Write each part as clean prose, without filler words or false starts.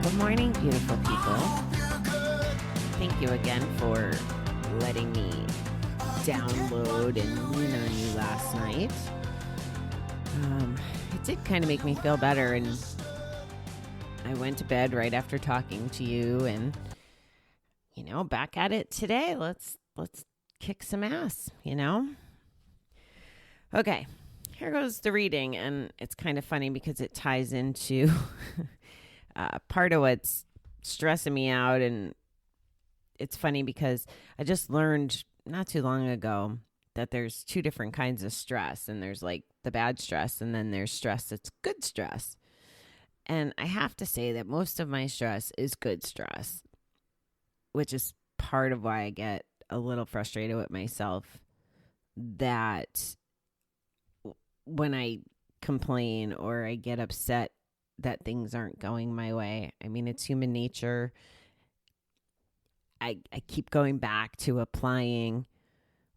Good morning, beautiful people. Thank you again for letting me download and lean on you last night. It did kind of make me feel better, and I went to bed right after talking to you, and back at it today. Let's kick some ass, Okay, here goes the reading, and it's kind of funny because it ties into part of what's stressing me out, and it's funny because I just learned not too long ago that there's two different kinds of stress, and there's like the bad stress, and then there's stress that's good stress. And I have to say that most of my stress is good stress, which is part of why I get a little frustrated with myself that when I complain or I get upset that things aren't going my way. I mean, it's human nature. I keep going back to applying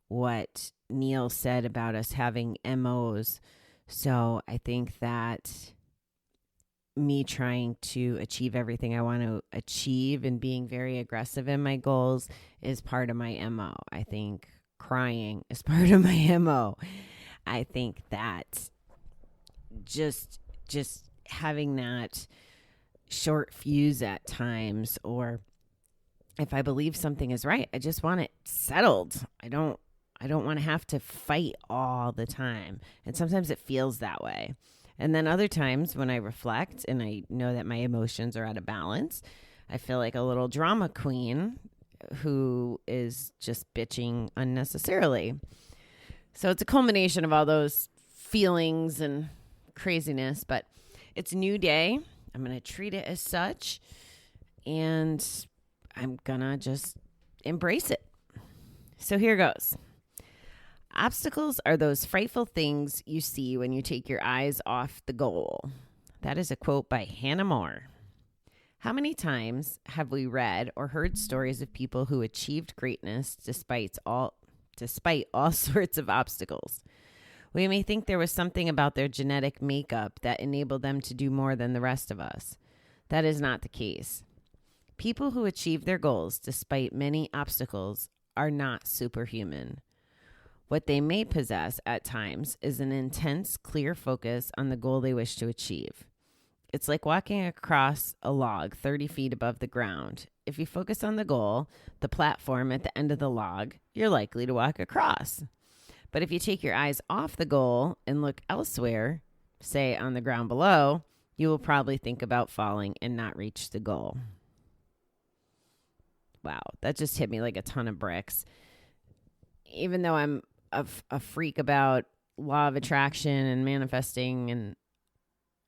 what Neil said about us having MOs. So I think that me trying to achieve everything I want to achieve and being very aggressive in my goals is part of my MO. I think crying is part of my MO. I think that just having that short fuse at times, or if I believe something is right, I just want it settled. I don't want to have to fight all the time. And sometimes it feels that way. And then other times when I reflect and I know that my emotions are out of balance, I feel like a little drama queen who is just bitching unnecessarily. So it's a culmination of all those feelings and craziness, but it's a new day. I'm going to treat it as such, and I'm going to just embrace it. So here goes. Obstacles are those frightful things you see when you take your eyes off the goal. That is a quote by Hannah More. How many times have we read or heard stories of people who achieved greatness despite all sorts of obstacles? We may think there was something about their genetic makeup that enabled them to do more than the rest of us. That is not the case. People who achieve their goals despite many obstacles are not superhuman. What they may possess at times is an intense, clear focus on the goal they wish to achieve. It's like walking across a log 30 feet above the ground. If you focus on the goal, the platform at the end of the log, you're likely to walk across. But if you take your eyes off the goal and look elsewhere, say on the ground below, you will probably think about falling and not reach the goal. Wow, that just hit me like a ton of bricks. Even though I'm a freak about law of attraction and manifesting and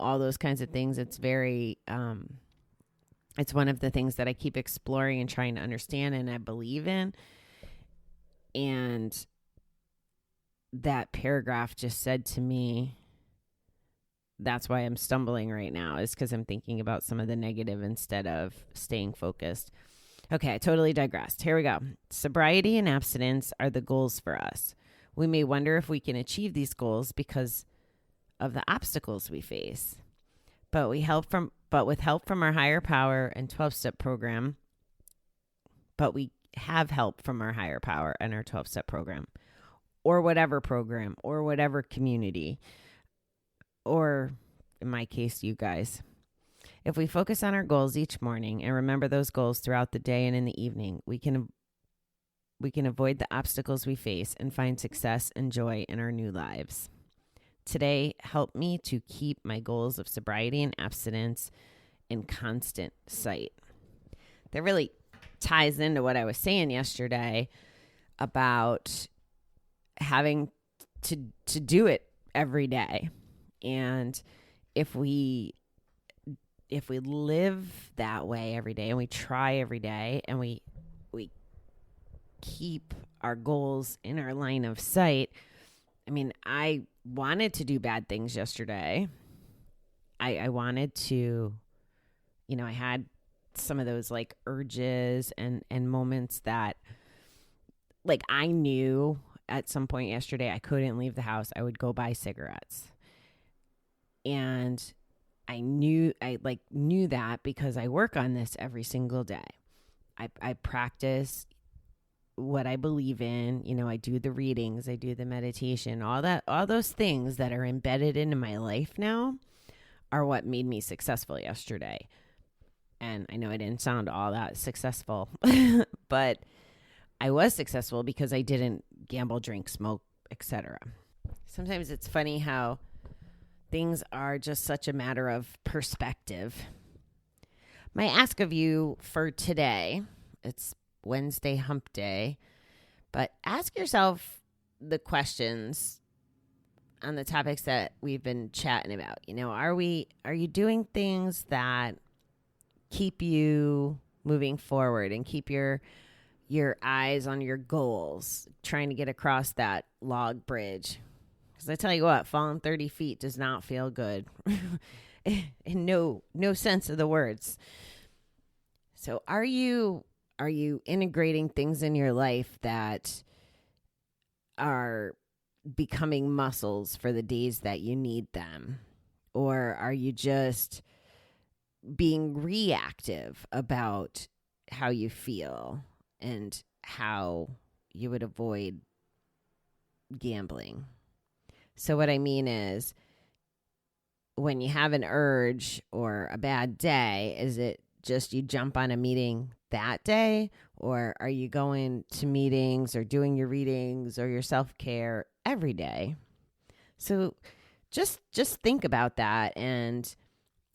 all those kinds of things, it's very, it's one of the things that I keep exploring and trying to understand and I believe in. And that paragraph just said to me, that's why I'm stumbling right now, is because I'm thinking about some of the negative instead of staying focused. Okay, I totally digressed. Here we go. Sobriety and abstinence are the goals for us. We may wonder if we can achieve these goals because of the obstacles we face. But with help from our higher power and 12-step program, we have help from our higher power and our 12-step program, or whatever community, or in my case, you guys. If we focus on our goals each morning and remember those goals throughout the day and in the evening, we can avoid the obstacles we face and find success and joy in our new lives. Today, help me to keep my goals of sobriety and abstinence in constant sight. That really ties into what I was saying yesterday about having to do it every day. And if we live that way every day and we try every day and we keep our goals in our line of sight. I mean, I wanted to do bad things yesterday. I wanted to, I had some of those like urges and moments that like I knew at some point yesterday I couldn't leave the house. I would go buy cigarettes. And I knew that because I work on this every single day. I practice what I believe in. I do the readings, I do the meditation, all those things that are embedded into my life now are what made me successful yesterday. And I know I didn't sound all that successful, but I was successful because I didn't gamble, drink, smoke, etc. Sometimes it's funny how things are just such a matter of perspective. My ask of you for today, it's Wednesday hump day, but ask yourself the questions on the topics that we've been chatting about. Are you doing things that keep you moving forward and keep your eyes on your goals, trying to get across that log bridge? Because I tell you what, falling 30 feet does not feel good in no sense of the words. So are you integrating things in your life that are becoming muscles for the days that you need them? Or are you just being reactive about how you feel and how you would avoid gambling? So what I mean is, when you have an urge or a bad day, is it just you jump on a meeting that day? Or are you going to meetings or doing your readings or your self-care every day? So just think about that. And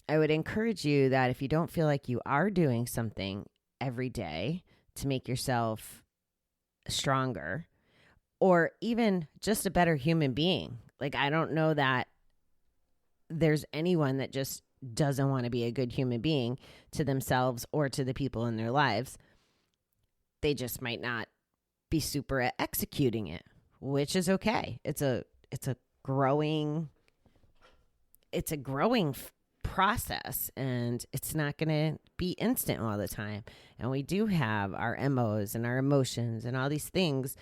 I would encourage you that if you don't feel like you are doing something every day to make yourself stronger or even just a better human being, like I don't know that there's anyone that just doesn't want to be a good human being to themselves or to the people in their lives. They just might not be super at executing it, which is okay. It's a growing process, and it's not going to be instant all the time. And we do have our MOs and our emotions and all these things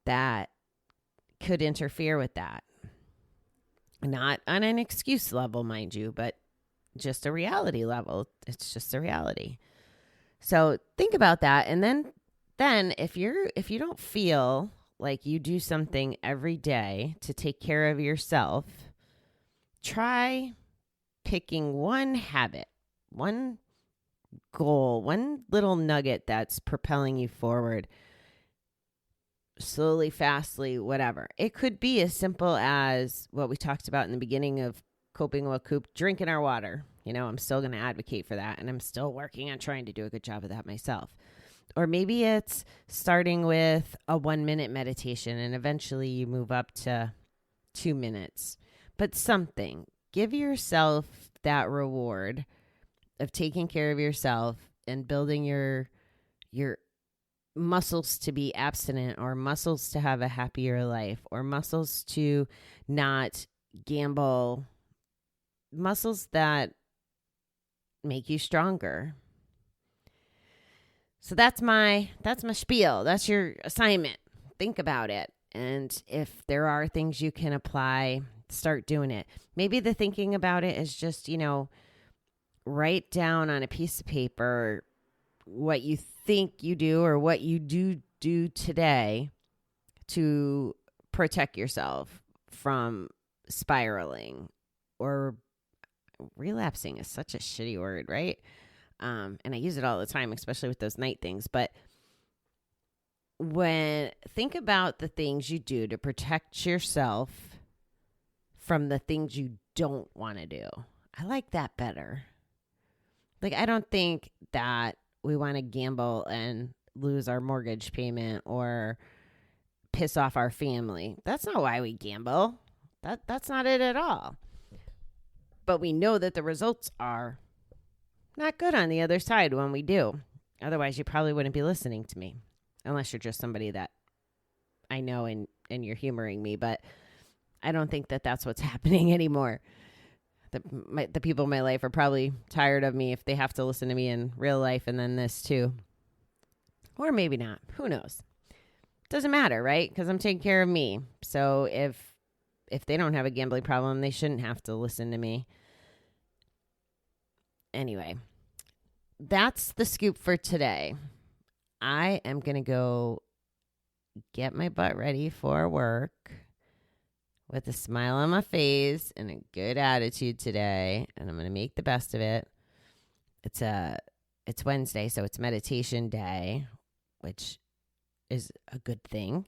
that could interfere with that. Not on an excuse level, mind you, but just a reality level. It's just a reality. So think about that. And then if you don't feel like you do something every day to take care of yourself, try picking one habit, one goal, one little nugget that's propelling you forward. Slowly, fastly, whatever. It could be as simple as what we talked about in the beginning of Coping with Cooped, drinking our water. I'm still going to advocate for that, and I'm still working on trying to do a good job of that myself. Or maybe it's starting with a 1-minute meditation, and eventually you move up to 2 minutes. But something. Give yourself that reward of taking care of yourself and building your muscles to be abstinent, or muscles to have a happier life, or muscles to not gamble, muscles that make you stronger. So that's my spiel. That's your assignment. Think about it. And if there are things you can apply, start doing it. Maybe the thinking about it is just, write down on a piece of paper what you think you do or what you do today to protect yourself from spiraling, or relapsing is such a shitty word, right? And I use it all the time, especially with those night things. But think about the things you do to protect yourself from the things you don't want to do. I like that better. Like, I don't think that we want to gamble and lose our mortgage payment or piss off our family. That's not why we gamble. That's not it at all. But we know that the results are not good on the other side when we do. Otherwise, you probably wouldn't be listening to me, unless you're just somebody that I know and you're humoring me. But I don't think that that's what's happening anymore. The people in my life are probably tired of me if they have to listen to me in real life and then this too. Or maybe not. Who knows? Doesn't matter, right? Because I'm taking care of me. So if they don't have a gambling problem, they shouldn't have to listen to me. anyway, that's the scoop for today. I am going to go get my butt ready for work with a smile on my face and a good attitude today, and I'm going to make the best of it. It's Wednesday, so it's meditation day, which is a good thing.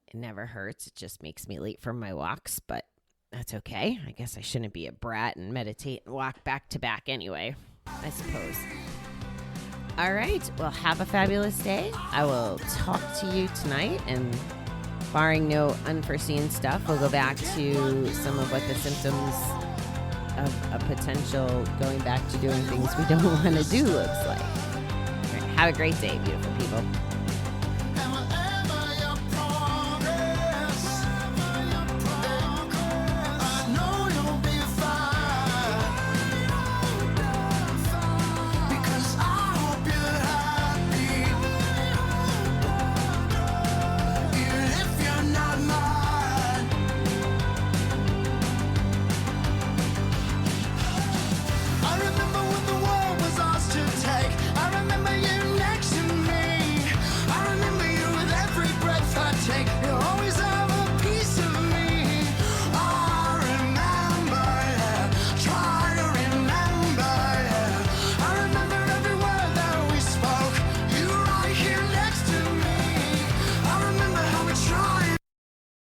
It never hurts. It just makes me late for my walks, but that's okay. I guess I shouldn't be a brat and meditate and walk back to back anyway, I suppose. All right. Well, have a fabulous day. I will talk to you tonight, and barring no unforeseen stuff, we'll go back to some of what the symptoms of a potential going back to doing things we don't want to do looks like. All right, have a great day, beautiful people.